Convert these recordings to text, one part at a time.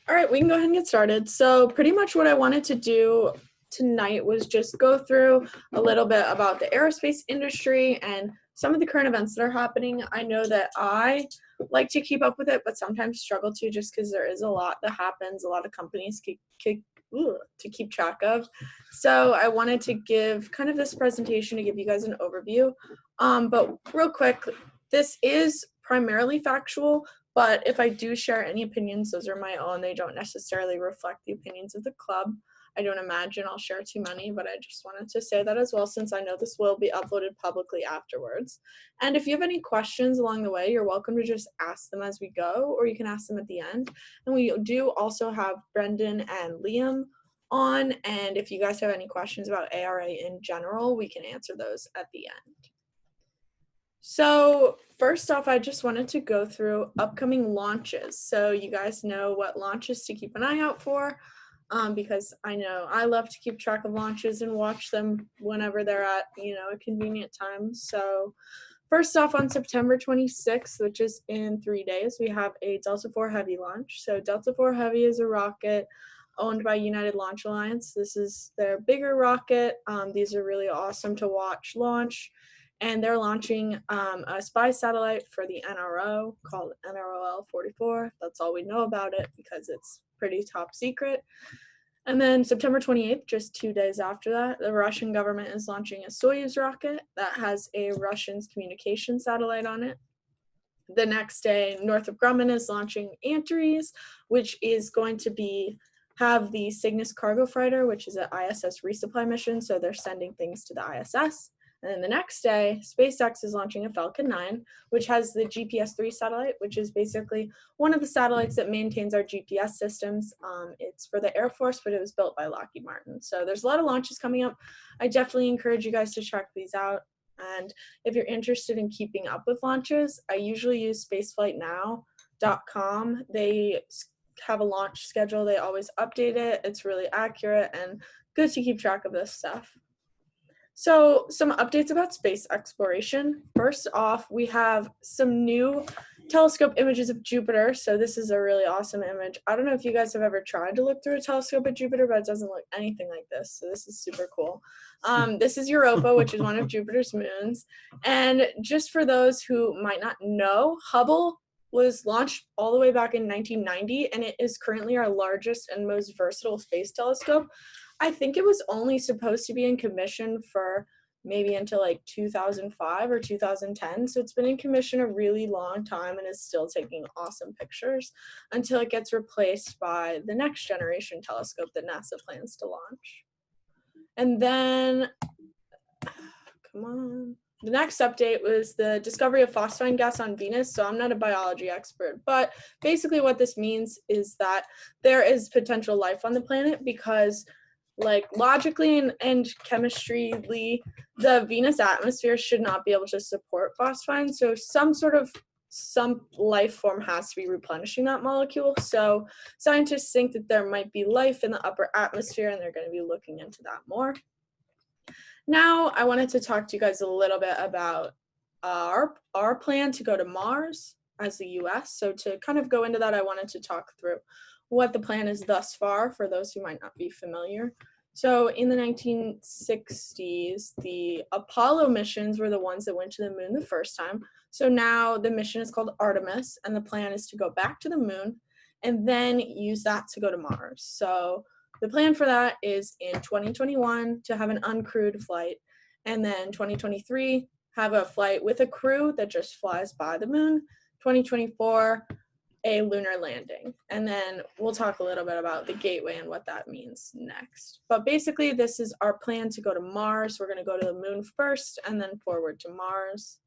All right, we can go ahead and get started. So pretty much what I wanted to do tonight was just go through a little bit about the aerospace industry and some of the current events that are happening. I know that I like to keep up with it, but sometimes struggle to just because there is a lot that happens, a lot of companies to keep track of. So I wanted to give kind of this presentation to give you guys an overview. But real quick, this is primarily factual, but if I do share any opinions, those are my own. They don't necessarily reflect the opinions of the club. I don't imagine I'll share too many, but I just wanted to say that as well, since I know this will be uploaded publicly afterwards. And if you have any questions along the way, you're welcome to just ask them as we go, or you can ask them at the end. And we do also have Brendan and Liam on, and if you guys have any questions about ARA in general, we can answer those at the end. So first off, I just wanted to go through upcoming launches. So you guys know what launches to keep an eye out for, because I know I love to keep track of launches and watch them whenever they're at, a convenient time. So first off, on September 26th, which is in 3 days, we have a Delta IV Heavy launch. So Delta IV Heavy is a rocket owned by United Launch Alliance. This is their bigger rocket. These are really awesome to watch launch. And they're launching a spy satellite for the NRO called NROL-44. That's all we know about it because it's pretty top secret. And then September 28th, just 2 days after that, the Russian government is launching a Soyuz rocket that has a Russian communication satellite on it. The next day, Northrop Grumman is launching Antares, which is going to have the Cygnus cargo freighter, which is an ISS resupply mission. So they're sending things to the ISS. And then the next day, SpaceX is launching a Falcon 9, which has the GPS-3 satellite, which is basically one of the satellites that maintains our GPS systems. It's for the Air Force, but it was built by Lockheed Martin. So there's a lot of launches coming up. I definitely encourage you guys to check these out. And if you're interested in keeping up with launches, I usually use spaceflightnow.com. They have a launch schedule. They always update it. It's really accurate and good to keep track of this stuff. So some updates about space exploration. First off, we have some new telescope images of Jupiter. So this is a really awesome image. I don't know if you guys have ever tried to look through a telescope at Jupiter, but it doesn't look anything like this. So this is super cool. This is Europa, which is one of Jupiter's moons. And just for those who might not know, Hubble was launched all the way back in 1990, and it is currently our largest and most versatile space telescope. I think it was only supposed to be in commission for maybe until like 2005 or 2010. So it's been in commission a really long time and is still taking awesome pictures until it gets replaced by the next generation telescope that NASA plans to launch. And then, come on. The next update was the discovery of phosphine gas on Venus. So I'm not a biology expert, but basically what this means is that there is potential life on the planet because logically and chemistryly, the Venus atmosphere should not be able to support phosphine. So some life form has to be replenishing that molecule. So scientists think that there might be life in the upper atmosphere, and they're going to be looking into that more. Now, I wanted to talk to you guys a little bit about our plan to go to Mars as the US. So to kind of go into that, I wanted to talk through what the plan is thus far for those who might not be familiar. So in the 1960s, the Apollo missions were the ones that went to the moon the first time. So now the mission is called Artemis, and the plan is to go back to the moon and then use that to go to Mars. So the plan for that is in 2021 to have an uncrewed flight, and then 2023 have a flight with a crew that just flies by the moon. 2024, a lunar landing. And then we'll talk a little bit about the gateway and what that means next. But basically, this is our plan to go to Mars. We're going to go to the moon first and then forward to Mars.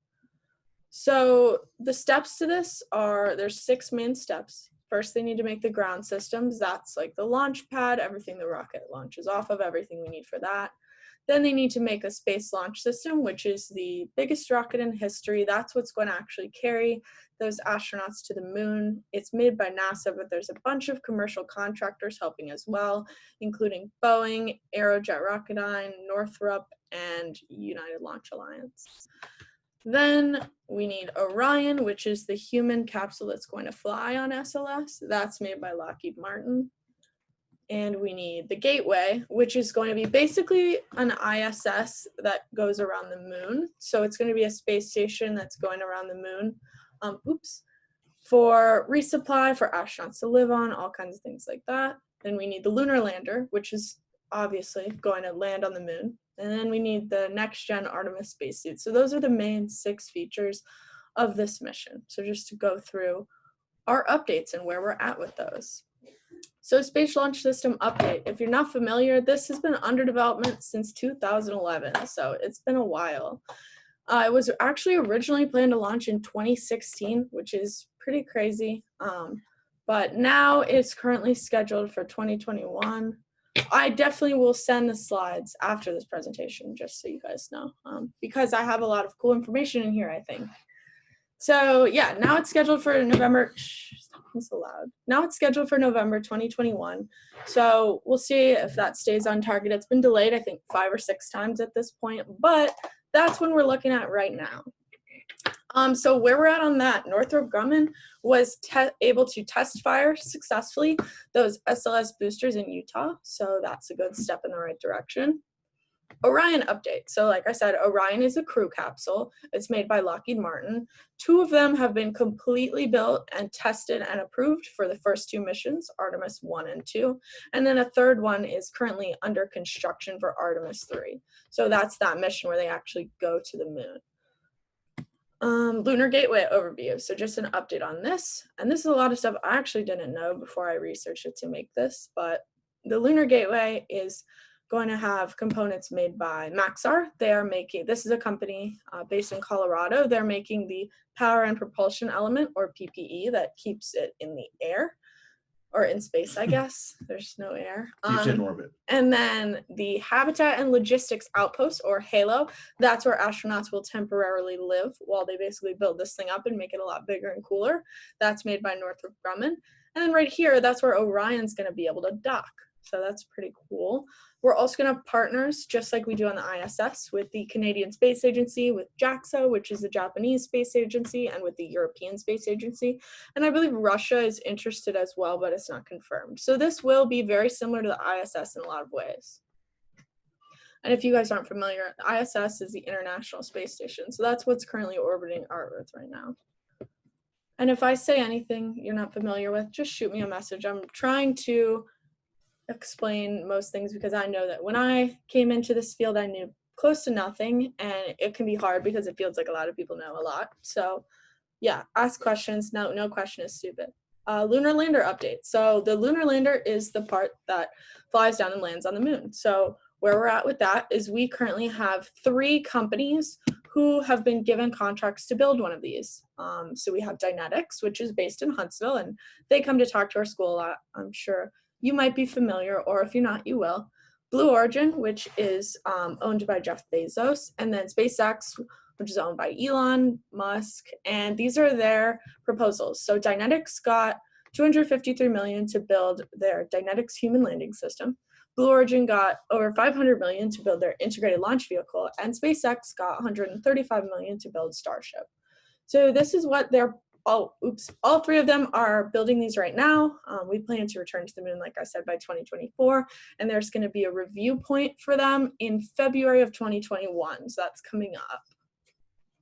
So the steps to this there's 6 main steps. First, they need to make the ground systems. That's like the launch pad, everything the rocket launches off of, everything we need for that. Then they need to make a space launch system, which is the biggest rocket in history. That's what's going to actually carry those astronauts to the moon. It's made by NASA, but there's a bunch of commercial contractors helping as well, including Boeing, Aerojet Rocketdyne, Northrop, and United Launch Alliance. Then we need Orion, which is the human capsule that's going to fly on SLS. That's made by Lockheed Martin. And we need the Gateway, which is going to be basically an ISS that goes around the moon. So it's going to be a space station that's going around the moon. For resupply, for astronauts to live on, all kinds of things like that. Then we need the Lunar Lander, which is obviously going to land on the moon. And then we need the next-gen Artemis spacesuit. So those are the main 6 features of this mission. So just to go through our updates and where we're at with those. So Space Launch System update. If you're not familiar, this has been under development since 2011, so it's been a while. It was actually originally planned to launch in 2016, which is pretty crazy, but now it's currently scheduled for 2021. I definitely will send the slides after this presentation, just so you guys know, because I have a lot of cool information in here, I think. So yeah, now it's scheduled for November. Stop being so loud. Now it's scheduled for November 2021. So we'll see if that stays on target. It's been delayed, I think, 5 or 6 times at this point, but that's when we're looking at right now. So where we're at on that, Northrop Grumman was able to test fire successfully those SLS boosters in Utah. So that's a good step in the right direction. Orion update. So like I said, Orion is a crew capsule. It's made by Lockheed Martin. 2 of them have been completely built and tested and approved for the first 2 missions, Artemis 1 and 2. And then a third one is currently under construction for Artemis 3. So that's that mission where they actually go to the moon. Lunar Gateway overview. So just an update on this. And this is a lot of stuff I actually didn't know before I researched it to make this, but the Lunar Gateway is going to have components made by Maxar. They are making, this is a company based in Colorado. They're making the power and propulsion element, or PPE, that keeps it in the air, or in space, I guess. There's no air. Keeps it in orbit. And then the Habitat and Logistics Outpost, or HALO, that's where astronauts will temporarily live while they basically build this thing up and make it a lot bigger and cooler. That's made by Northrop Grumman. And then right here, that's where Orion's gonna be able to dock. So that's pretty cool. We're also going to have partners, just like we do on the ISS, with the Canadian Space Agency, with JAXA, which is the Japanese Space Agency, and with the European Space Agency. And I believe Russia is interested as well, but it's not confirmed. So this will be very similar to the ISS in a lot of ways. And if you guys aren't familiar, ISS is the International Space Station. So that's what's currently orbiting our Earth right now. And if I say anything you're not familiar with, just shoot me a message. I'm trying to explain most things because I know that when I came into this field, I knew close to nothing, and it can be hard because it feels like a lot of people know a lot. So yeah, ask questions. No question is stupid. Lunar Lander update. So the Lunar Lander is the part that flies down and lands on the moon. So where we're at with that is we currently have 3 companies who have been given contracts to build one of these. So we have Dynetics, which is based in Huntsville, and they come to talk to our school a lot, I'm sure. You might be familiar, or if you're not, you will. Blue Origin, which is owned by Jeff Bezos, and then SpaceX, which is owned by Elon Musk, and these are their proposals. So Dynetics got $253 million to build their Dynetics human landing system. Blue Origin got over $500 million to build their integrated launch vehicle, and SpaceX got $135 million to build Starship. So this is what they're all 3 of them are building these right now. We plan to return to the moon, like I said, by 2024, and there's going to be a review point for them in February of 2021, so that's coming up.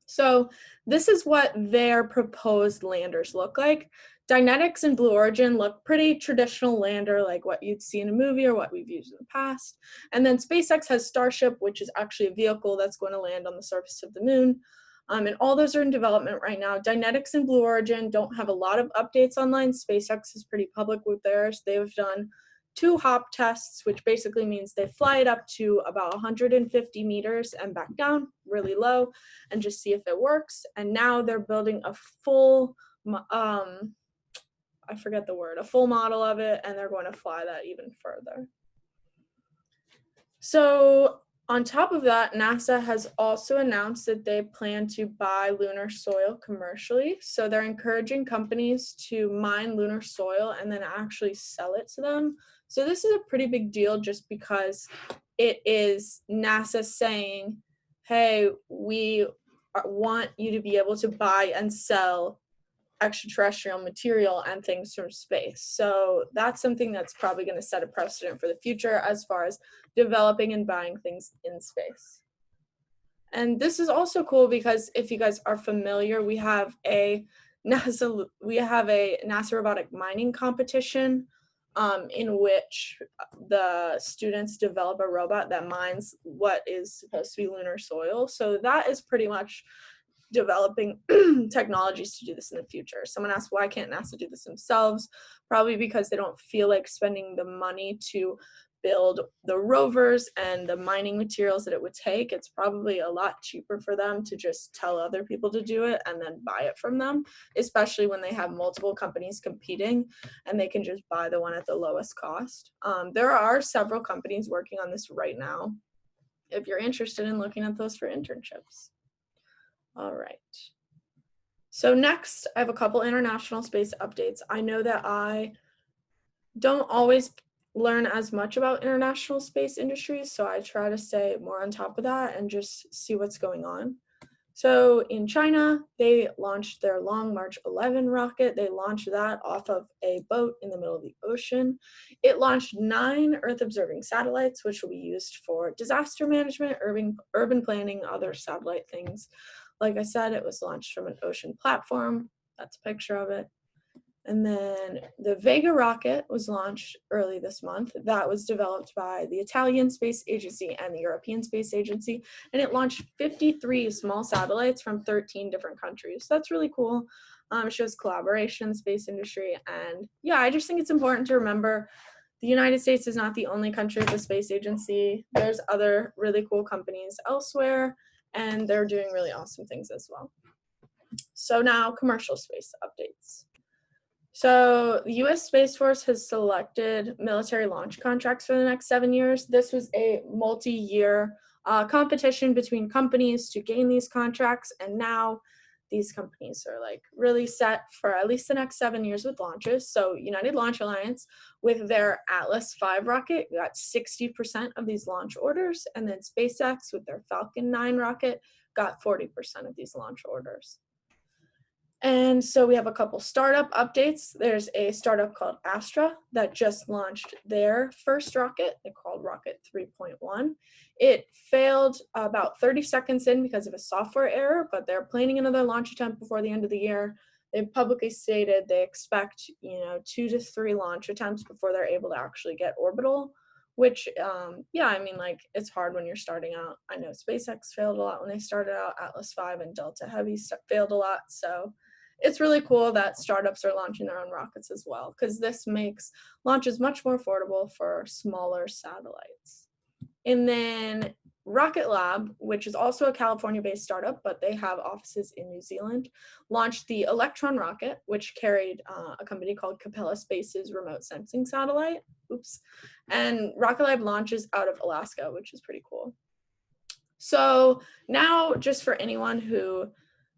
So this is what their proposed landers look like. Dynetics and Blue Origin look pretty traditional lander, like what you'd see in a movie or what we've used in the past. And then SpaceX has Starship, which is actually a vehicle that's going to land on the surface of the moon. And all those are in development right now. Dynetics and Blue Origin don't have a lot of updates online. SpaceX is pretty public with theirs. They've done 2 hop tests, which basically means they fly it up to about 150 meters and back down really low and just see if it works. And now they're building a full, I forget the word, a full model of it, and they're going to fly that even further. So on top of that, NASA has also announced that they plan to buy lunar soil commercially. So they're encouraging companies to mine lunar soil and then actually sell it to them. So this is a pretty big deal just because it is NASA saying, hey, we want you to be able to buy and sell extraterrestrial material and things from space. So that's something that's probably going to set a precedent for the future as far as developing and buying things in space. And this is also cool because if you guys are familiar, we have a NASA robotic mining competition in which the students develop a robot that mines what is supposed to be lunar soil. So that is pretty much developing technologies to do this in the future. Someone asked, why can't NASA do this themselves? Probably because they don't feel like spending the money to build the rovers and the mining materials that it would take. It's probably a lot cheaper for them to just tell other people to do it and then buy it from them, especially when they have multiple companies competing and they can just buy the one at the lowest cost. There are several companies working on this right now if you're interested in looking at those for internships. All right. So next, I have a couple international space updates. I know that I don't always learn as much about international space industries, so I try to stay more on top of that and just see what's going on. So in China, they launched their Long March 11 rocket. They launched that off of a boat in the middle of the ocean. It launched 9 Earth-observing satellites, which will be used for disaster management, urban planning, other satellite things. Like I said, it was launched from an ocean platform. That's a picture of it. And then the Vega rocket was launched early this month. That was developed by the Italian Space Agency and the European Space Agency. And it launched 53 small satellites from 13 different countries. So that's really cool. It shows collaboration in the space industry. And yeah, I just think it's important to remember the United States is not the only country with a space agency. There's other really cool companies elsewhere, and they're doing really awesome things as well. So now commercial space updates. So the US Space Force has selected military launch contracts for the next 7 years. This was a multi-year competition between companies to gain these contracts, and now these companies are like really set for at least the next 7 years with launches. So United Launch Alliance with their Atlas V rocket got 60% of these launch orders, and then SpaceX with their Falcon 9 rocket got 40% of these launch orders. And so we have a couple startup updates. There's a startup called Astra that just launched their first rocket. They called Rocket 3.1. It failed about 30 seconds in because of a software error, but they're planning another launch attempt before the end of the year. They publicly stated they expect 2 to 3 launch attempts before they're able to actually get orbital, which yeah, I mean, like, it's hard when you're starting out. I know SpaceX failed a lot when they started out. Atlas V and Delta Heavy failed a lot. So it's really cool that startups are launching their own rockets as well, because this makes launches much more affordable for smaller satellites. And then Rocket Lab, which is also a California-based startup, but they have offices in New Zealand, launched the Electron rocket, which carried a company called Capella Space's remote sensing satellite. Oops. And Rocket Lab launches out of Alaska, which is pretty cool. So now, just for anyone who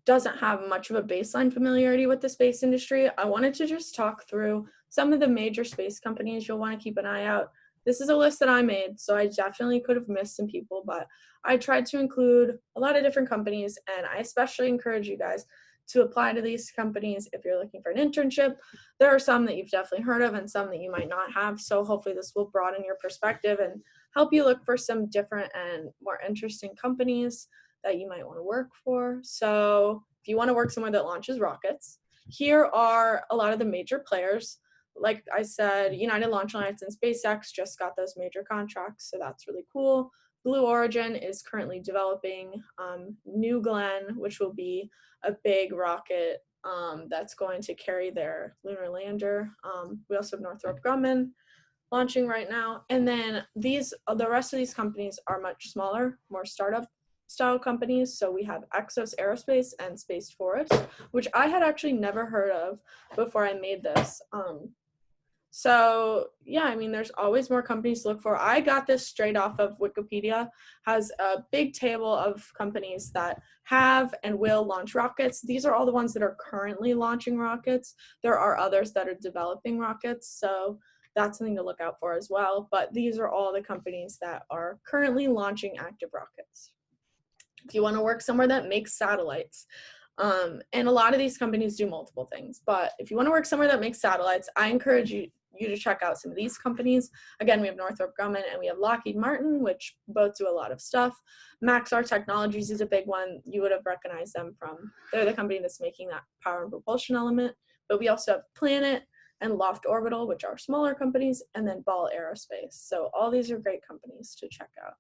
doesn't have much of a baseline familiarity with the space industry, I wanted to just talk through some of the major space companies you'll want to keep an eye out. This is a list that I made, so I definitely could have missed some people, but I tried to include a lot of different companies, and I especially encourage you guys to apply to these companies if you're looking for an internship. There are some that you've definitely heard of and some that you might not have, so hopefully this will broaden your perspective and help you look for some different and more interesting companies that you might want to work for. So if you want to work somewhere that launches rockets, here are a lot of the major players. Like I said, United Launch Alliance and SpaceX just got those major contracts, so that's really cool. Blue Origin is currently developing New Glenn, which will be a big rocket that's going to carry their lunar lander. We also have Northrop Grumman launching right now. And then the rest of these companies are much smaller, more startup style companies. So we have Exos Aerospace and Space Forest, which I had actually never heard of before I made this. So yeah, I mean, there's always more companies to look for. I got this straight off of Wikipedia, has a big table of companies that have and will launch rockets. These are all the ones that are currently launching rockets. There are others that are developing rockets, so that's something to look out for as well. But these are all the companies that are currently launching active rockets. If you want to work somewhere that makes satellites, and a lot of these companies do multiple things, but if you want to work somewhere that makes satellites, I encourage you to check out some of these companies. Again, we have Northrop Grumman and we have Lockheed Martin, which both do a lot of stuff. Maxar Technologies is a big one. You would have recognized them from, they're the company that's making that power and propulsion element. But we also have Planet and Loft Orbital, which are smaller companies, and then Ball Aerospace. So all these are great companies to check out.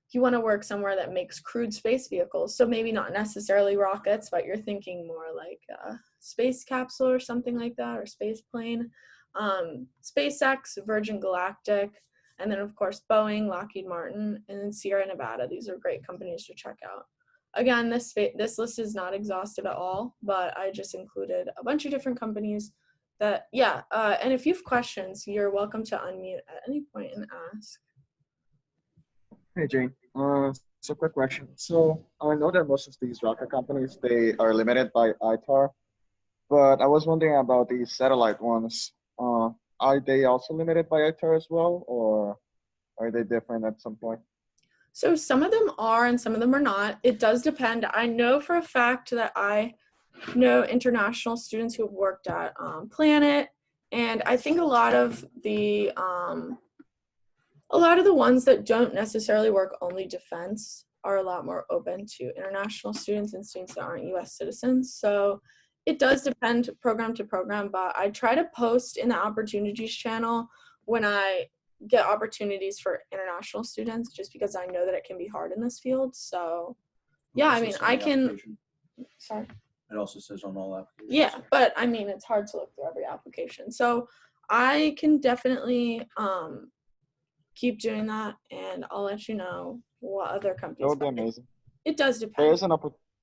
If you want to work somewhere that makes crewed space vehicles, so maybe not necessarily rockets, but you're thinking more like a space capsule or something like that, or space plane, SpaceX, Virgin Galactic, and then of course Boeing, Lockheed Martin, and then Sierra Nevada. These are great companies to check out. Again, this list is not exhaustive at all, but I just included a bunch of different companies that, and if you have questions, you're welcome to unmute at any point and ask. Hey Jane, so quick question. So I know that most of these rocket companies, they are limited by ITAR, but I was wondering about these satellite ones. Are they also limited by ITAR as well, or are they different at some point? So some of them are and some of them are not. It does depend. I know for a fact that I know international students who have worked at Planet, and I think a lot of the ones that don't necessarily work only defense are a lot more open to international students and students that aren't US citizens. So it does depend program to program, but I try to post in the opportunities channel when I get opportunities for international students, just because I know that it can be hard in this field. So yeah, I mean, I can, sorry. It also says on all applications. Yeah, but I mean, it's hard to look through every application. So I can definitely keep doing that, and I'll let you know what other companies. That would be amazing. It does depend.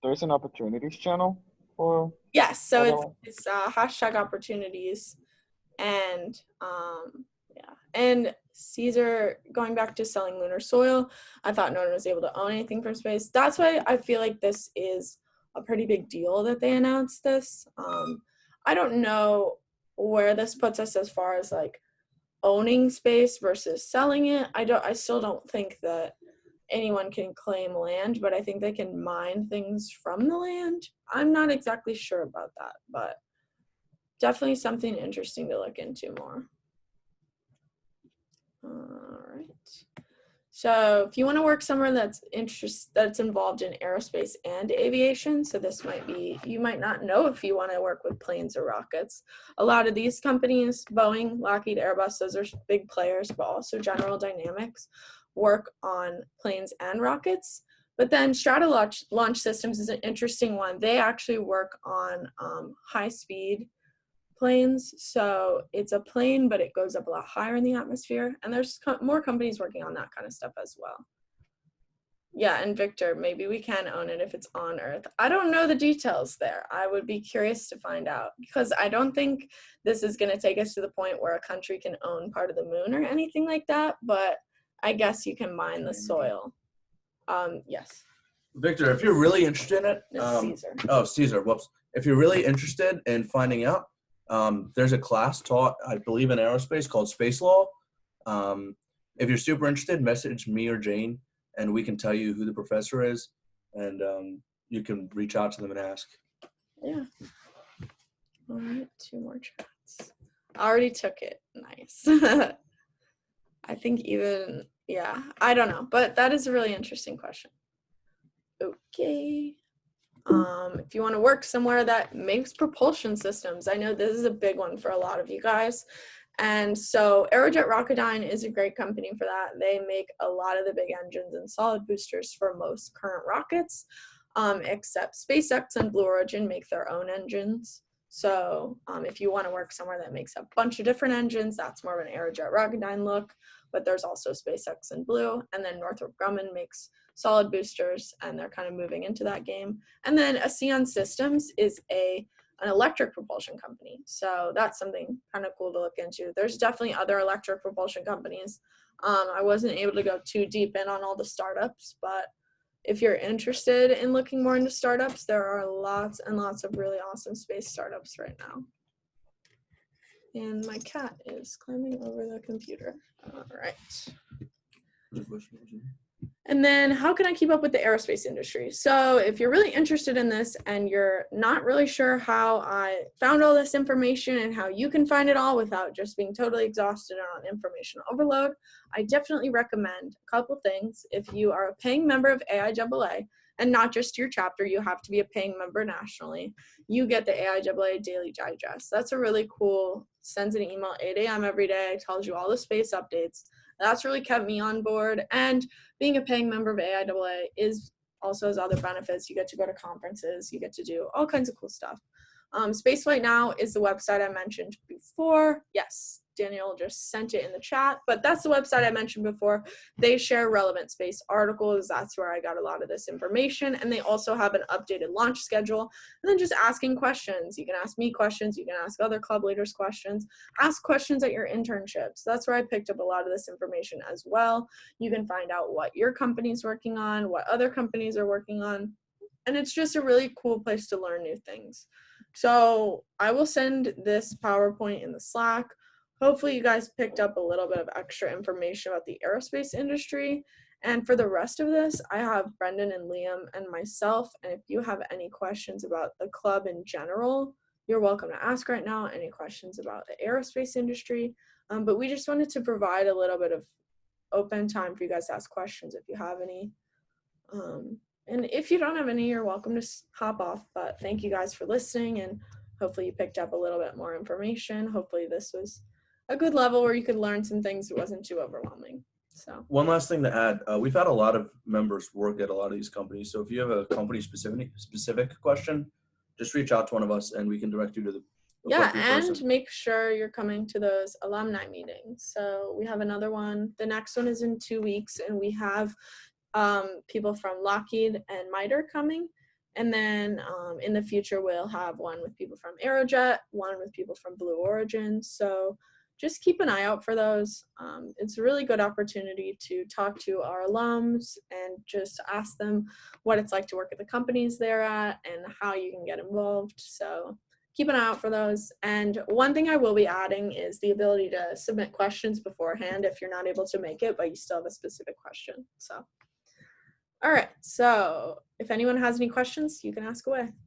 There's an opportunities channel for. Yes, so it's hashtag opportunities, and and Caesar, going back to selling lunar soil, I thought no one was able to own anything from space. That's why I feel like this is a pretty big deal that they announced this. I don't know where this puts us as far as like owning space versus selling it. I still don't think that anyone can claim land, but I think they can mine things from the land. I'm not exactly sure about that, but definitely something interesting to look into more. All right. So if you want to work somewhere that's involved in aerospace and aviation, so this might be, you might not know if you want to work with planes or rockets. A lot of these companies, Boeing, Lockheed, Airbus, those are big players, but also General Dynamics work on planes and rockets. But then Strata Launch Systems is an interesting one. They actually work on high-speed planes, so it's a plane, but it goes up a lot higher in the atmosphere, and there's more companies working on that kind of stuff as well. Yeah, and Victor, maybe we can own it if it's on Earth. I don't know the details there. I would be curious to find out, because I don't think this is going to take us to the point where a country can own part of the moon or anything like that, but I guess you can mine the soil. Yes. Victor, if you're really interested in it, Caesar. Oh, Caesar, whoops. If you're really interested in finding out, there's a class taught, I believe, in aerospace called Space Law. If you're super interested, message me or Jane, and we can tell you who the professor is, and you can reach out to them and ask. Yeah. All right, 2 more chats. I already took it. Nice. I think even, yeah, I don't know, but that is a really interesting question. Okay. If you want to work somewhere that makes propulsion systems, I know this is a big one for a lot of you guys. And so Aerojet Rocketdyne is a great company for that. They make a lot of the big engines and solid boosters for most current rockets, except SpaceX and Blue Origin make their own engines. So if you want to work somewhere that makes a bunch of different engines, that's more of an Aerojet Rocketdyne look. But there's also SpaceX and Blue, and then Northrop Grumman makes solid boosters, and they're kind of moving into that game. And then Asean Systems is an electric propulsion company. So that's something kind of cool to look into. There's definitely other electric propulsion companies. I wasn't able to go too deep in on all the startups, but if you're interested in looking more into startups, there are lots and lots of really awesome space startups right now. And my cat is climbing over the computer. All right. And then how can I keep up with the aerospace industry? So if you're really interested in this and you're not really sure how I found all this information and how you can find it all without just being totally exhausted on information overload, I definitely recommend a couple things. If you are a paying member of AIAA, and not just your chapter, you have to be a paying member nationally, you get the AIAA Daily Digest. That's a really cool, sends an email 8 a.m. every day, tells you all the space updates. That's really kept me on board. And being a paying member of AIAA is also has other benefits. You get to go to conferences, you get to do all kinds of cool stuff. Spaceflight Now is the website I mentioned before. Yes, Daniel just sent it in the chat, but that's the website I mentioned before. They share relevant space articles. That's where I got a lot of this information. And they also have an updated launch schedule. And then just asking questions. You can ask me questions. You can ask other club leaders questions. Ask questions at your internships. That's where I picked up a lot of this information as well. You can find out what your company's working on, what other companies are working on. And it's just a really cool place to learn new things. So I will send this PowerPoint in the Slack. Hopefully you guys picked up a little bit of extra information about the aerospace industry. And for the rest of this, I have Brendan and Liam and myself. And if you have any questions about the club in general, you're welcome to ask right now. Any questions about the aerospace industry. But we just wanted to provide a little bit of open time for you guys to ask questions if you have any. And if you don't have any, you're welcome to hop off. But thank you guys for listening, and hopefully you picked up a little bit more information. Hopefully this was a good level where you could learn some things that wasn't too overwhelming. So One last thing to add, we've had a lot of members work at a lot of these companies. So if you have a company specific question, just reach out to one of us and we can direct you to the yeah, appropriate and person. make sure you're coming to those alumni meetings. So we have another one. The next one is in 2 weeks, and we have people from Lockheed and MITRE coming. And then in the future, we'll have one with people from Aerojet, one with people from Blue Origin. So just keep an eye out for those. It's a really good opportunity to talk to our alums and just ask them what it's like to work at the companies they're at and how you can get involved. So keep an eye out for those. And one thing I will be adding is the ability to submit questions beforehand if you're not able to make it, but you still have a specific question. So, all right. So if anyone has any questions, you can ask away.